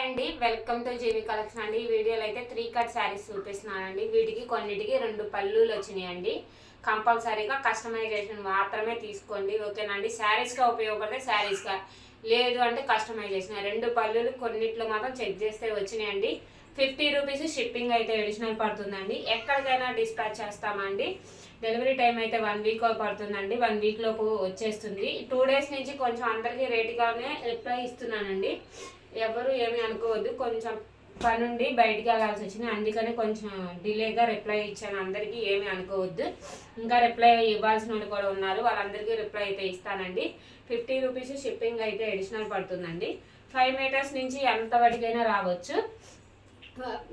అండి, welcome to G V collection అండి. ఈ వీడియోలో అయితే 3 కట్ శారీస్ చూపిస్తున్నానండి. వీటికి కొన్నిటికి 2 పళ్ళులు వచ్చినాయండి. కంపల్సరీగా కస్టమైజేషన్ మాత్రమే తీసుకోండి, ఓకేనండి. శారీస్గా ఉపయోగపడితే శారీస్గా, లేదు అంటే కస్టమైజేషన్. 2 పళ్ళులు కొన్నిట్లో మాత్రం చెక్ చేస్తే వచ్చినాయండి. 50 రూపీస్ షిప్పింగ్ అయితే అడిషనల్ పడుతుందండి. ఎక్కడికైనా డిస్పాచ్ చేస్తామండి. డెలివరీ టైం అయితే 1 వీక్ పడుతుందండి. 1 వీక్ లోపు వచ్చేస్తుంది. 2 డేస్ నుంచి కొంచెం అందరికీ రేటుగానే రిప్లై ఇస్తున్నానండి. ఎవరు ఏమి అనుకోవద్దు, కొంచెం పనుండి బయటికి వెళ్ళాల్సి వచ్చింది, అందుకని కొంచెం డిలేగా రిప్లై ఇచ్చాను. అందరికీ ఏమి అనుకోవద్దు. ఇంకా రిప్లై ఇవ్వాల్సిన వాళ్ళు కూడా ఉన్నారు, వాళ్ళందరికీ రిప్లై అయితే ఇస్తానండి. 50 రూపీస్ షిప్పింగ్ అయితే అడిషనల్ పడుతుందండి. 5 మీటర్స్ నుంచి ఎంత వరకైనా రావచ్చు.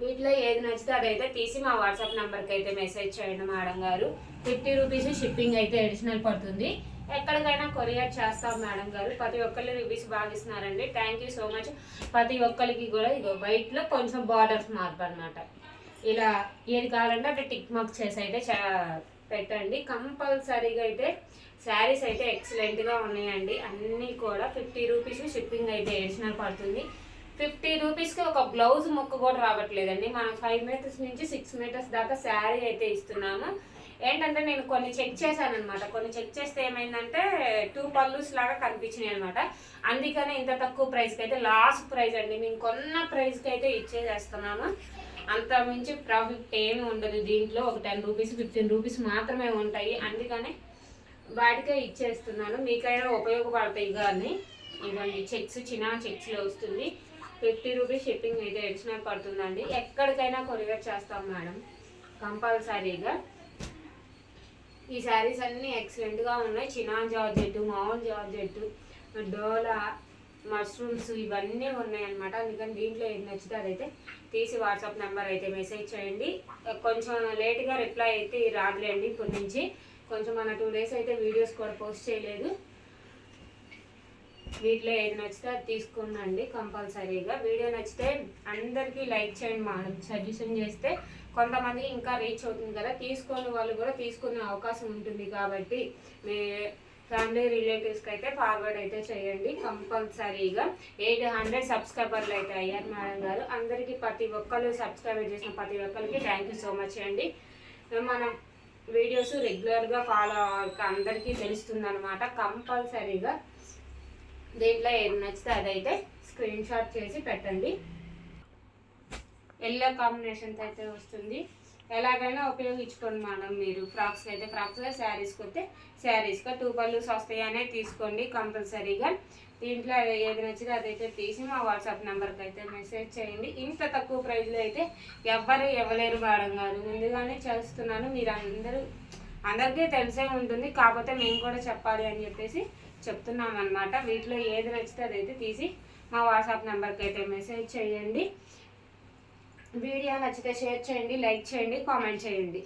వీటిలో ఏది నచ్చితే అదైతే తీసి మా వాట్సాప్ నెంబర్కి అయితే మెసేజ్ చేయండి మేడం గారు. 50 రూపీస్ షిప్పింగ్ అయితే అడిషనల్ పడుతుంది. ఎక్కడికైనా కొరియర్ చేస్తాం మేడం గారు. ప్రతి ఒక్కళ్ళు రివ్యూస్ బాగా ఇస్తున్నారండి. Thank you so much. ప్రతి ఒక్కరికి కూడా ఇగో వైట్లో కొంచెం బార్డర్స్ మార్పు అనమాట. ఇలా ఏది కావాలంటే అంటే టిక్ మార్క్ చేసి అయితే పెట్టండి. కంపల్సరీగా అయితే శారీస్ అయితే ఎక్సలెంట్గా ఉన్నాయండి. అన్నీ కూడా 50 రూపీస్ షిప్పింగ్ అయితే అడిషనల్ పడుతుంది. 50 రూపీస్కి ఒక బ్లౌజ్ ముక్క కూడా రావట్లేదండి. మనం 5 మీటర్స్ నుంచి 6 మీటర్స్ దాకా శారీ అయితే ఇస్తున్నాము. ఏంటంటే నేను కొన్ని చెక్ చేశాను అనమాట. కొన్ని చెక్ చేస్తే ఏమైందంటే 2 పల్లూస్ లాగా కనిపించినాయి అనమాట. అందుకనే ఇంత తక్కువ ప్రైస్కి అయితే లాస్ట్ ప్రైస్ అండి. మేము కొన్న ప్రైస్కి అయితే ఇచ్చేసేస్తున్నాము. అంత మించి ప్రాఫిట్ ఏమి ఉండదు దీంట్లో. ఒక 10 రూపీస్ 15 రూపీస్ మాత్రమే ఉంటాయి. అందుకనే వాటికే ఇచ్చేస్తున్నాను. మీకైనా ఉపయోగపడతాయి కానీ. ఇవన్నీ చెక్స్ చిన్న చెక్స్లో వస్తుంది. 50 రూపీస్ షిప్పింగ్ అయితే అడిషనల్ పడుతుందండి. ఎక్కడికైనా కొరియర్ చేస్తాం మేడం కంపల్సరీగా. ఈ శారీస్ అన్నీ ఎక్సలెంట్గా ఉన్నాయి. చినా జార్జెట్, మామూలు జార్జెట్, డోలా, మష్రూమ్స్ ఇవన్నీ ఉన్నాయి అనమాట. అందుకని దీంట్లో ఏది నచ్చితే అదైతే తీసి వాట్సాప్ నెంబర్ అయితే మెసేజ్ చేయండి. కొంచెం లేట్గా రిప్లై అయితే రాదులేండి. ఇప్పటి నుంచి కొంచెం మన 2 డేస్ అయితే వీడియోస్ కూడా పోస్ట్ చేయలేదు. వీటిలో ఏది నచ్చితే అది తీసుకుందండి కంపల్సరీగా. వీడియో నచ్చితే అందరికీ లైక్ చేయండి మేడం. సజెషన్ చేస్తే కొంతమందికి ఇంకా రీచ్ అవుతుంది కదా, తీసుకునే వాళ్ళు కూడా తీసుకునే అవకాశం ఉంటుంది. కాబట్టి మీ ఫ్యామిలీ రిలేటివ్స్కి అయితే ఫార్వర్డ్ అయితే చేయండి కంపల్సరీగా. 800 సబ్స్క్రైబర్లు అయితే అయ్యారు మేడం గారు. అందరికీ ప్రతి ఒక్కరు సబ్స్క్రైబ్ చేసిన ప్రతి ఒక్కరికి థ్యాంక్ యూ సో మచ్ అండి. మనం వీడియోస్ రెగ్యులర్గా ఫాలో అందరికీ తెలుస్తుంది అనమాట. కంపల్సరీగా దీంట్లో ఏది నచ్చితే అదైతే స్క్రీన్ షాట్ చేసి పెట్టండి. ఎల్లో కాంబినేషన్స్ అయితే వస్తుంది. ఎలాగైనా ఉపయోగించుకోండి మేడం. మీరు ఫ్రాక్స్కి అయితే ఫ్రాక్స్గా, శారీస్కి వస్తే శారీస్గా 2 పల్లూస్ వస్తాయనే తీసుకోండి కంపల్సరీగా. దీంట్లో ఏది నచ్చితే అదైతే తీసి మా వాట్సాప్ నెంబర్కి అయితే మెసేజ్ చేయండి. ఇంత తక్కువ ప్రైస్లో అయితే ఎవ్వరు ఇవ్వలేరు మేడం గారు. ముందుగానే చేస్తున్నాను. మీరు అందరికీ తెలిసే ఉంటుంది, కాకపోతే మేము కూడా చెప్పాలి అని చెప్పేసి చెప్తున్నాం అనమాట. వీటిలో ఏది నచ్చితే అదైతే తీసి మా వాట్సాప్ నెంబర్కి అయితే మెసేజ్ చేయండి. వీడియో నచ్చితే షేర్ చేయండి, లైక్ చేయండి, కామెంట్ చేయండి.